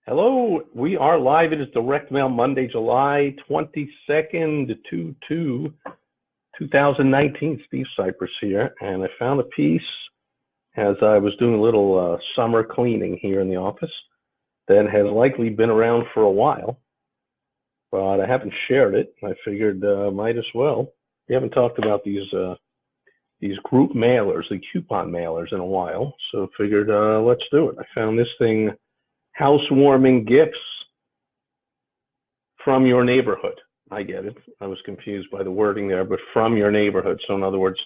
Hello, we are live. It is Direct Mail Monday, July 22nd, 2019. Steve Sipress here, and I found a piece as I was doing a little summer cleaning here in the office that has likely been around for a while, but I haven't shared it. I figured might as well. We haven't talked about these group mailers, the coupon mailers, in a while, so figured let's do it. I found this thing. Housewarming gifts from your neighborhood. I get it. I was confused by the wording there, but from your neighborhood. So in other words,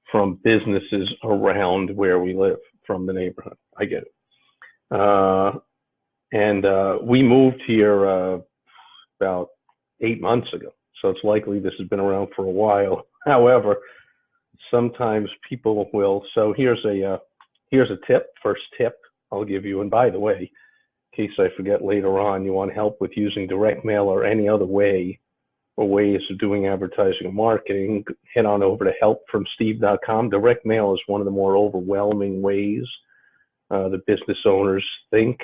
from businesses around where we live, from the neighborhood. I get it. We moved here about 8 months ago. So it's likely this has been around for a while. However, sometimes people will. So here's a tip, first tip I'll give you. And by the way, in case I forget later on, you want help with using direct mail or any other way or ways of doing advertising and marketing, head on over to helpfromsteve.com. Direct mail is one of the more overwhelming ways the business owners think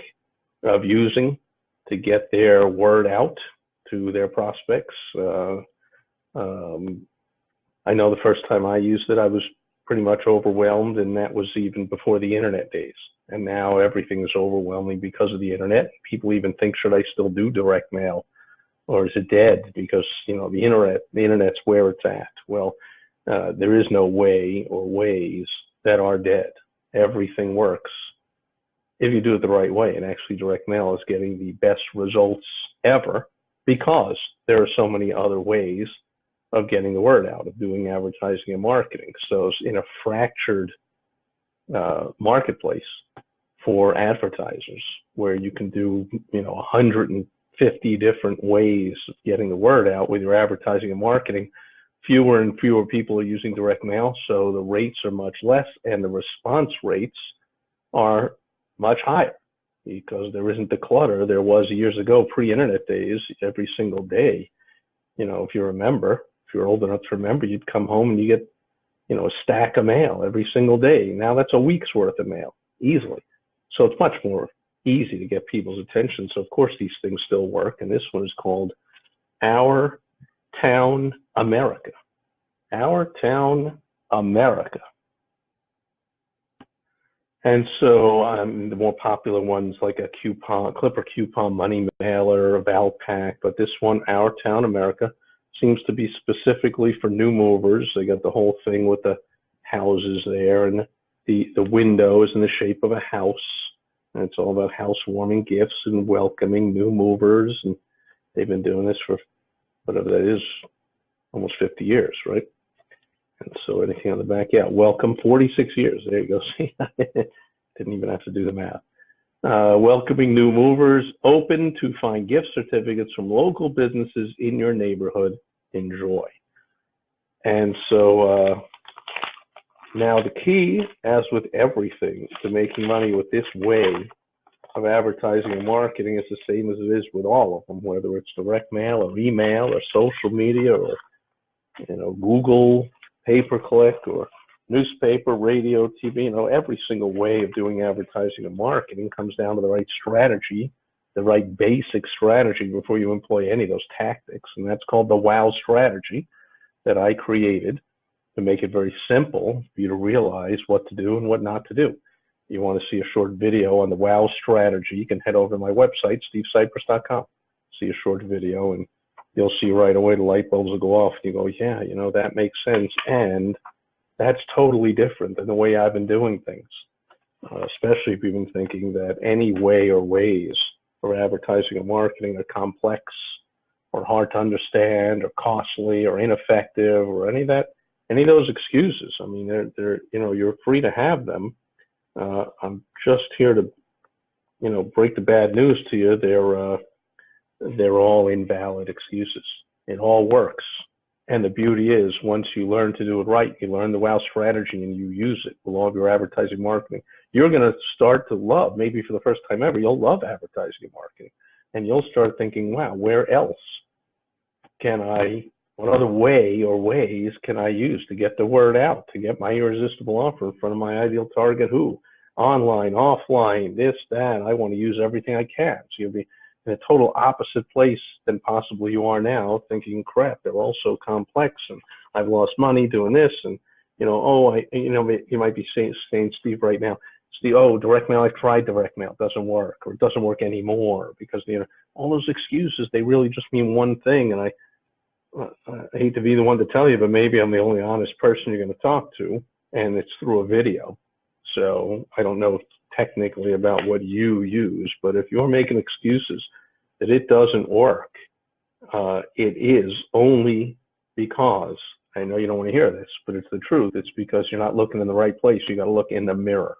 of using to get their word out to their prospects. I know the first time I used it, I was pretty much overwhelmed, and that was even before the internet days. And now everything is overwhelming because of the internet. People even think, should I still do direct mail, or is it dead? Because the internet's where it's at. Well, there is no way or ways that are dead. Everything works if you do it the right way. And actually, direct mail is getting the best results ever because there are so many other ways of getting the word out, of doing advertising and marketing. So it's in a fractured marketplace for advertisers, where you can do 150 different ways of getting the word out with your advertising and marketing. Fewer and fewer people are using direct mail, so the rates are much less, and the response rates are much higher because there isn't the clutter there was years ago, pre-internet days. Every single day, if you remember, if you're old enough to remember, you'd come home and you get a stack of mail every single day. Now that's a week's worth of mail easily. So it's much more easy to get people's attention. So of course these things still work. And this one is called Our Town America. Our Town America. And so the more popular ones like a Clipper coupon money mailer, a Valpak, but this one, Our Town America, seems to be specifically for new movers. They got the whole thing with the houses there and the windows in the shape of a house. And it's all about housewarming gifts and welcoming new movers. And they've been doing this for whatever that is, almost 50 years, right? And so anything on the back, yeah, welcome, 46 years. There you go. See, didn't even have to do the math. Welcoming new movers, open to find gift certificates from local businesses in your neighborhood. Enjoy. And so now the key, as with everything, to making money with this way of advertising and marketing is the same as it is with all of them, whether it's direct mail or email or social media or Google, pay-per-click or newspaper, radio, TV. Every single way of doing advertising and marketing comes down to the right strategy, the right basic strategy before you employ any of those tactics. And that's called the WOW strategy that I created to make it very simple for you to realize what to do and what not to do. You want to see a short video on the WOW strategy, you can head over to my website, stevesipress.com. See a short video and you'll see right away the light bulbs will go off. And you go, yeah, that makes sense. And that's totally different than the way I've been doing things, especially if you've been thinking that any way or ways for advertising and marketing are complex or hard to understand or costly or ineffective or any of those excuses. I mean, they're you're free to have them. I'm just here to, break the bad news to you. They're all invalid excuses. It all works. And the beauty is, once you learn to do it right, you learn the WOW strategy and you use it with all of your advertising marketing, you're going to start to love, maybe for the first time ever, you'll love advertising and marketing. And you'll start thinking, wow, where else what other way or ways can I use to get the word out, to get my irresistible offer in front of my ideal target who? online, offline, this, that. I want to use everything I can. So you'll be in a total opposite place than possibly you are now, thinking, crap, they're all so complex, and I've lost money doing this, and you might be saying, Steve, right now, Steve, oh, direct mail, I've tried direct mail, it doesn't work, or it doesn't work anymore, because all those excuses, they really just mean one thing, and I hate to be the one to tell you, but maybe I'm the only honest person you're going to talk to, and it's through a video. So I don't know technically about what you use, but if you're making excuses that it doesn't work, it is only because, I know you don't want to hear this, but it's the truth. It's because you're not looking in the right place. You got to look in the mirror.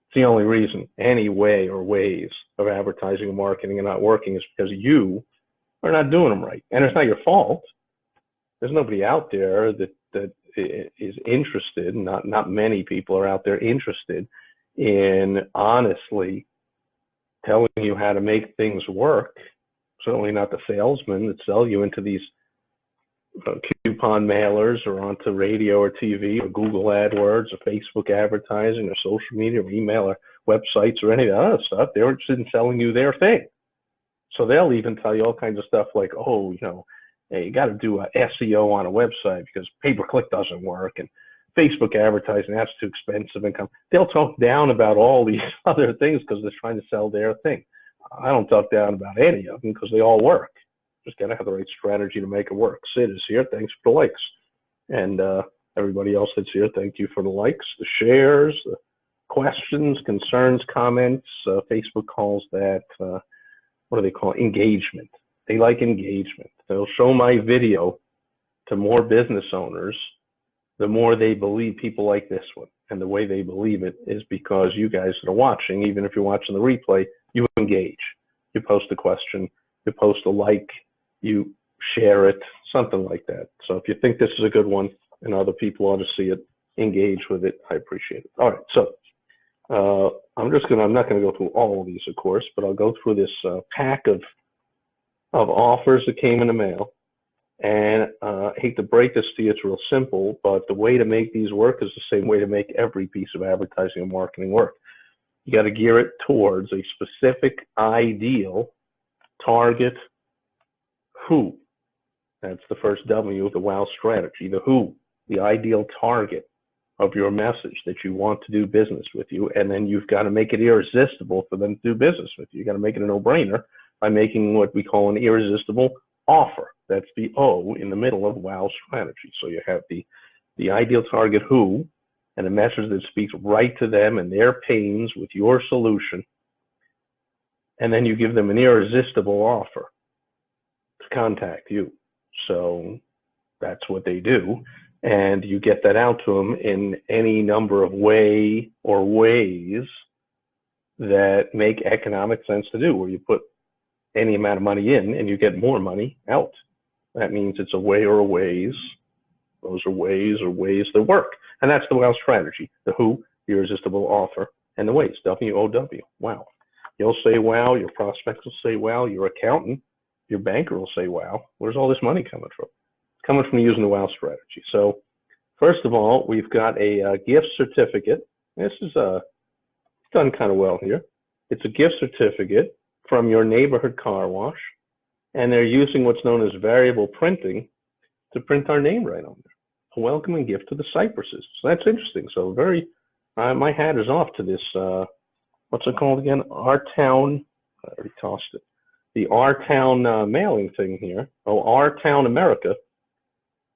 It's the only reason any way or ways of advertising and marketing are not working is because you are not doing them right. And it's not your fault. There's nobody out there that is interested, not many people are out there interested in honestly telling you how to make things work. Certainly not the salesmen that sell you into these coupon mailers or onto radio or TV or Google AdWords or Facebook advertising or social media or email or websites or any of that other stuff. They're interested in selling you their thing. So they'll even tell you all kinds of stuff like, oh, hey, you got to do a SEO on a website because pay-per-click doesn't work, and Facebook advertising, that's too expensive income. They'll talk down about all these other things because they're trying to sell their thing. I don't talk down about any of them because they all work. Just got to have the right strategy to make it work. Sid is here. Thanks for the likes. And everybody else that's here, thank you for the likes, the shares, the questions, concerns, comments. Facebook calls that, what do they call it? Engagement. They like engagement. They'll show my video to more business owners the more they believe people like this one. And the way they believe it is because you guys that are watching, even if you're watching the replay, you engage. You post a question, you post a like, you share it, something like that. So if you think this is a good one and other people ought to see it, engage with it. I appreciate it. All right, so I'm not going to go through all of these, of course, but I'll go through this pack of offers that came in the mail. And I hate to break this to you, it's real simple, but the way to make these work is the same way to make every piece of advertising and marketing work. You got to gear it towards a specific ideal target who. That's the first W of the WOW strategy, the who, the ideal target of your message that you want to do business with you. And then you've got to make it irresistible for them to do business with you. You got to make it a no-brainer by making what we call an irresistible offer. That's the O in the middle of WOW strategy. So you have the ideal target who, and a message that speaks right to them and their pains with your solution. And then you give them an irresistible offer to contact you. So that's what they do. And you get that out to them in any number of ways that make economic sense to do, where you put any amount of money in and you get more money out. That means it's a way or a ways. Those are ways or ways that work. And that's the WOW strategy. The who, the irresistible offer, and the ways, W-O-W, wow. You'll say wow, your prospects will say wow, your accountant, your banker will say wow. Where's all this money coming from? It's coming from using the WOW strategy. So first of all, we've got a gift certificate. This is done kind of well here. It's a gift certificate from your neighborhood car wash, and they're using what's known as variable printing to print our name right on there. A welcoming gift to the Sipresses. So that's interesting. So my hat is off to this, what's it called again? Our Town, I already tossed it. The Our Town mailing thing here. Oh, Our Town America,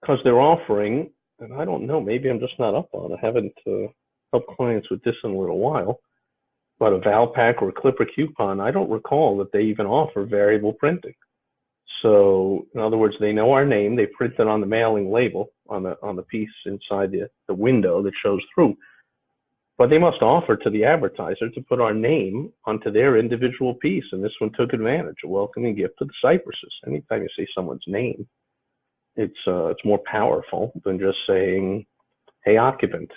because they're offering, and I don't know, maybe I'm just not up on it. I haven't helped clients with this in a little while, but a Valpak or a Clipper coupon, I don't recall that they even offer variable printing. So in other words, they know our name, they print it on the mailing label on the piece inside the window that shows through. But they must offer to the advertiser to put our name onto their individual piece, and this one took advantage. A welcoming gift to the Sipresses. Anytime you say someone's name, it's more powerful than just saying, hey, occupant,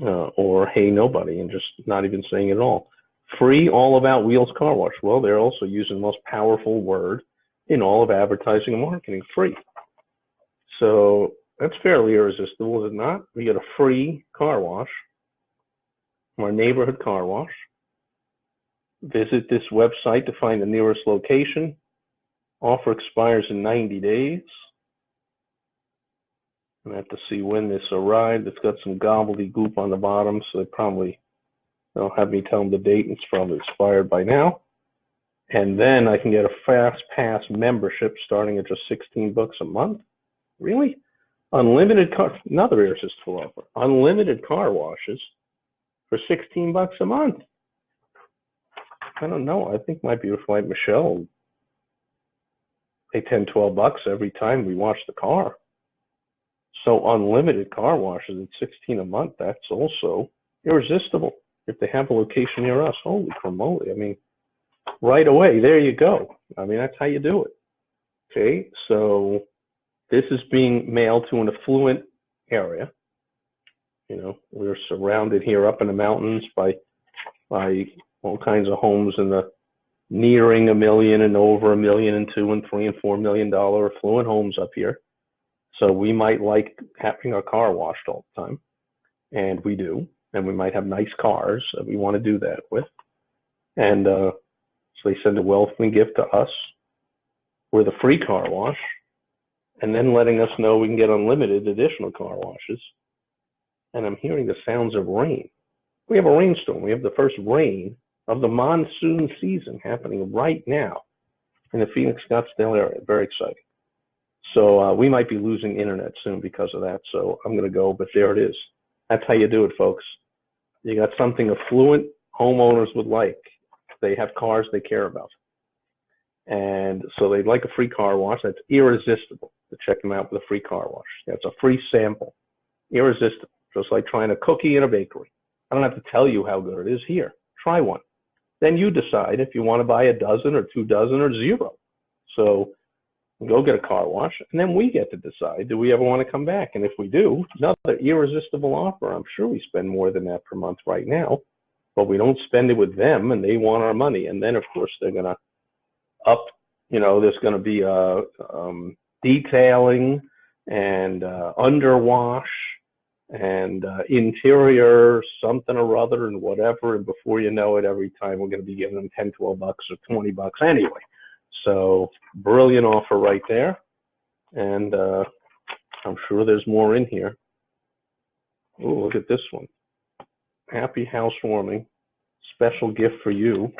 or hey, nobody, and just not even saying it at all. Free, all about Wheels Car Wash. Well, they're also using the most powerful word in all of advertising and marketing, free. So that's fairly irresistible, is it not? We get a free car wash from our neighborhood car wash. Visit this website to find the nearest location. Offer expires in 90 days. I have to see when this arrived. It's got some gobbledygook on the bottom, so they'll have me tell them the date, and it's probably expired by now. And then I can get a Fast Pass membership starting at just $16 a month. Really? Another irresistible offer. Unlimited car washes for $16 a month. I don't know. I think my beautiful wife Michelle will pay $10, $12 every time we wash the car. So unlimited car washes at $16 a month, that's also irresistible. If they have a location near us, holy cramoly. I mean, right away, there you go. I mean, that's how you do it. Okay, so this is being mailed to an affluent area. You know, we're surrounded here up in the mountains by all kinds of homes in the nearing $1 million and over $1 million and $2 and $3 and $4 million affluent homes up here. So we might like having our car washed all the time, and we do. And we might have nice cars that we want to do that with. And so they send a welcoming gift to us with a free car wash, and then letting us know we can get unlimited additional car washes. And I'm hearing the sounds of rain. We have a rainstorm. We have the first rain of the monsoon season happening right now in the Phoenix Scottsdale area. Very exciting. So we might be losing internet soon because of that. So I'm going to go, but there it is. That's how you do it, folks. You got something affluent homeowners would like. They have cars they care about. And so they'd like a free car wash. That's irresistible to check them out with a free car wash. That's a free sample. Irresistible. Just like trying a cookie in a bakery. I don't have to tell you how good it is. Here, try one. Then you decide if you want to buy a dozen or 2 dozen or 0. So go get a car wash, and then we get to decide, do we ever want to come back? And if we do, another irresistible offer. I'm sure we spend more than that per month right now, but we don't spend it with them, and they want our money. And then, of course, they're going to up, there's going to be detailing and underwash and interior something or other and whatever. And before you know it, every time we're going to be giving them $10, $12 or $20 anyway. So brilliant offer right there. And I'm sure there's more in here. Oh, look at this one. Happy housewarming. Special gift for you.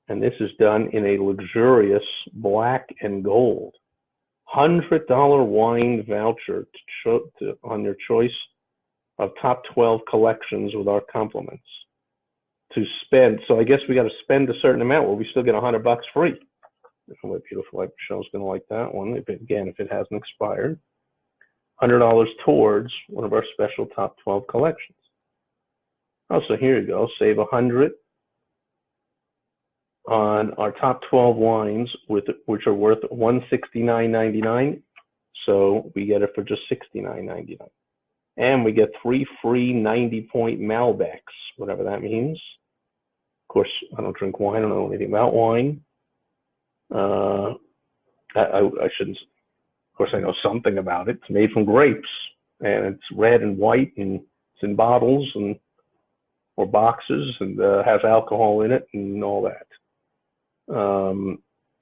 And this is done in a luxurious black and gold. $100 wine voucher on your choice of top 12 collections with our compliments. To spend, so I guess we got to spend a certain amount where we still get $100 free. My beautiful wife Michelle's going to like that one. If it hasn't expired. $100 towards one of our special top 12 collections. Oh, so here you go. Save $100 on our top 12 wines, which are worth $169.99. So we get it for just $69.99. And we get 3 free 90-point Malbecs, whatever that means. Of course, I don't drink wine. I don't know anything about wine. I shouldn't. Of course, I know something about it. It's made from grapes, and it's red and white, and it's in bottles or boxes, and has alcohol in it and all that.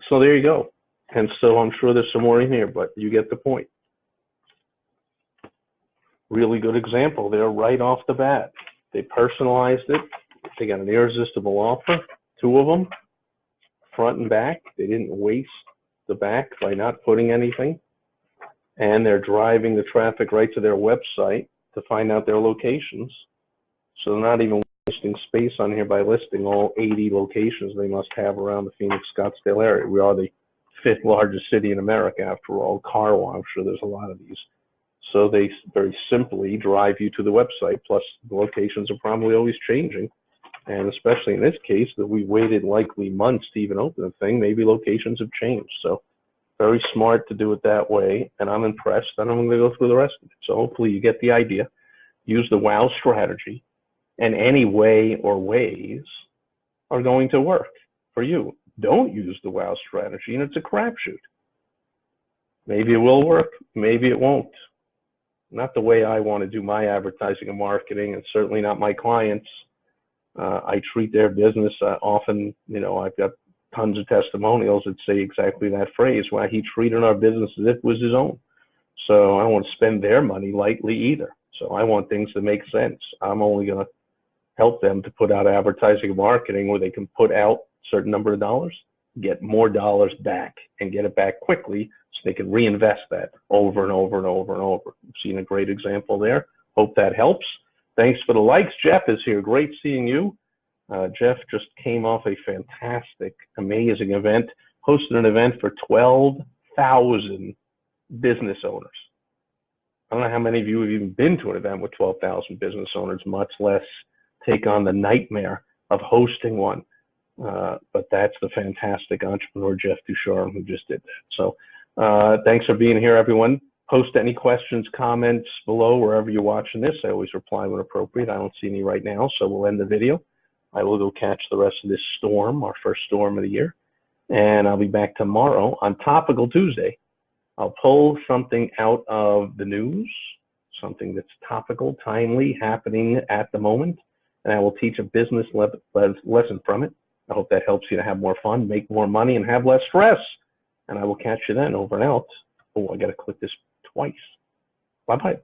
So there you go. And so I'm sure there's some more in here, but you get the point. Really good example there right off the bat. They personalized it. They got an irresistible offer, 2 of them, front and back. They didn't waste the back by not putting anything. And they're driving the traffic right to their website to find out their locations. So they're not even wasting space on here by listing all 80 locations they must have around the Phoenix Scottsdale area. We are the 5th largest city in America, after all. Car wash, I'm sure there's a lot of these. So they very simply drive you to the website, plus the locations are probably always changing. And especially in this case, that we waited likely months to even open the thing, maybe locations have changed. So very smart to do it that way, and I'm impressed, and I'm going to go through the rest of it. So hopefully you get the idea. Use the WOW strategy, and any way or ways are going to work for you. Don't use the WOW strategy, and it's a crapshoot. Maybe it will work, maybe it won't. Not the way I want to do my advertising and marketing, and certainly not my clients. I treat their business often, I've got tons of testimonials that say exactly that phrase, why he treated our business as if it was his own. So I don't want to spend their money lightly either. So I want things to make sense. I'm only going to help them to put out advertising and marketing where they can put out a certain number of dollars, get more dollars back, and get it back quickly so they can reinvest that over and over and over and over. You've seen a great example there. Hope that helps. Thanks for the likes. Jeff is here. Great seeing you. Jeff just came off a fantastic, amazing event, hosted an event for 12,000 business owners. I don't know how many of you have even been to an event with 12,000 business owners, much less take on the nightmare of hosting one. But that's the fantastic entrepreneur, Jeff Ducharme, who just did that. So thanks for being here, everyone. Post any questions, comments below wherever you're watching this. I always reply when appropriate. I don't see any right now, so we'll end the video. I will go catch the rest of this storm, our first storm of the year. And I'll be back tomorrow on Topical Tuesday. I'll pull something out of the news, something that's topical, timely, happening at the moment, and I will teach a business lesson from it. I hope that helps you to have more fun, make more money, and have less stress. And I will catch you then. Over and out. Oh, I got to click this twice. Bye-bye.